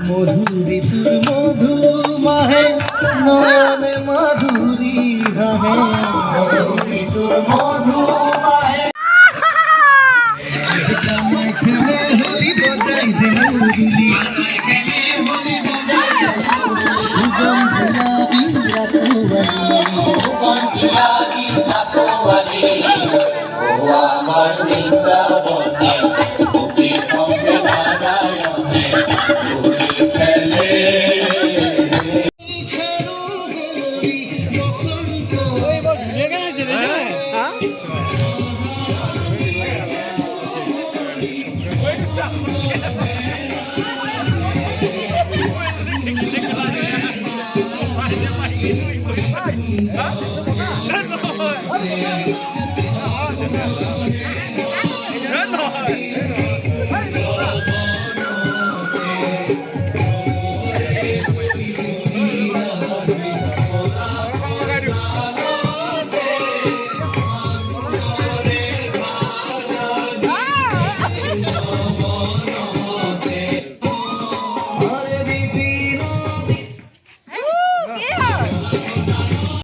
মধুরী তোর মধু মাহে নয়নে মাধুরী গাহে মধুরী তোর মধু মাহে কামাই খেলে হলি বজাই যে মুরলি আমার বৃন্দাবনে